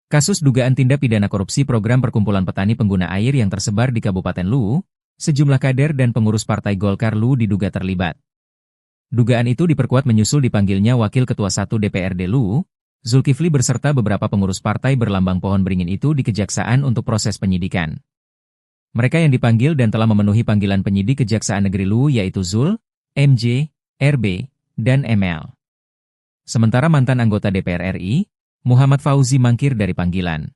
Kasus dugaan tindak pidana korupsi program perkumpulan petani pengguna air yang tersebar di Kabupaten Luwu, sejumlah kader dan pengurus Partai Golkar Luwu diduga terlibat. Dugaan itu diperkuat menyusul dipanggilnya Wakil Ketua 1 DPRD Luwu, Zulkifli beserta beberapa pengurus partai berlambang pohon beringin itu di Kejaksaan untuk proses penyidikan. Mereka yang dipanggil dan telah memenuhi panggilan penyidik Kejaksaan Negeri Luwu yaitu Zul, MJ, RB, dan ML. Sementara mantan anggota DPR RI, Muhammad Fauzi mangkir dari panggilan.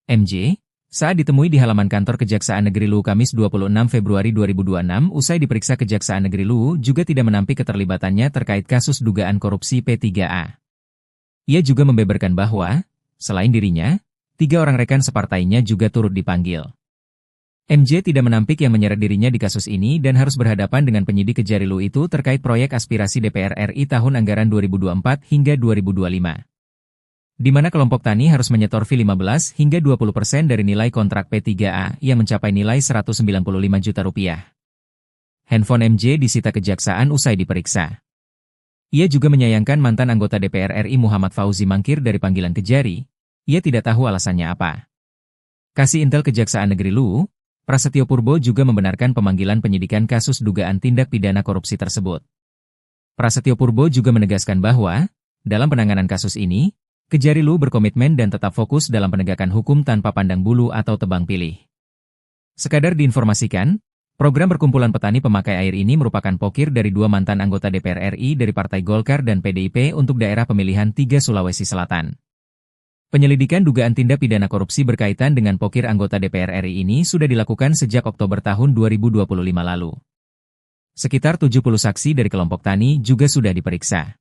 MJ, saat ditemui di halaman kantor Kejaksaan Negeri Luwu Kamis 26 Februari 2026 usai diperiksa Kejaksaan Negeri Luwu juga tidak menampik keterlibatannya terkait kasus dugaan korupsi P3A. Ia juga membeberkan bahwa, selain dirinya, 3 orang rekan separtainya juga turut dipanggil. MJ tidak menampik yang menyeret dirinya di kasus ini dan harus berhadapan dengan penyidik Kejari Luwu itu terkait proyek aspirasi DPR RI tahun anggaran 2024 hingga 2025. Di mana kelompok tani harus menyetor fee 15 hingga 20% dari nilai kontrak P3A yang mencapai nilai Rp195 juta. Handphone MJ disita Kejaksaan usai diperiksa. Ia juga menyayangkan mantan anggota DPR RI Muhammad Fauzi mangkir dari panggilan Kejari. Ia tidak tahu alasannya apa. Kasih Intel Kejaksaan Negeri Luwu, Prasetyo Purbo juga membenarkan pemanggilan penyidikan kasus dugaan tindak pidana korupsi tersebut. Prasetyo Purbo juga menegaskan bahwa, dalam penanganan kasus ini, Kejari Luwu berkomitmen dan tetap fokus dalam penegakan hukum tanpa pandang bulu atau tebang pilih. Sekadar diinformasikan, program perkumpulan petani pemakai air ini merupakan pokir dari 2 mantan anggota DPR RI dari Partai Golkar dan PDIP untuk daerah pemilihan 3 Sulawesi Selatan. Penyelidikan dugaan tindak pidana korupsi berkaitan dengan pokir anggota DPR RI ini sudah dilakukan sejak Oktober tahun 2025 lalu. Sekitar 70 saksi dari kelompok tani juga sudah diperiksa.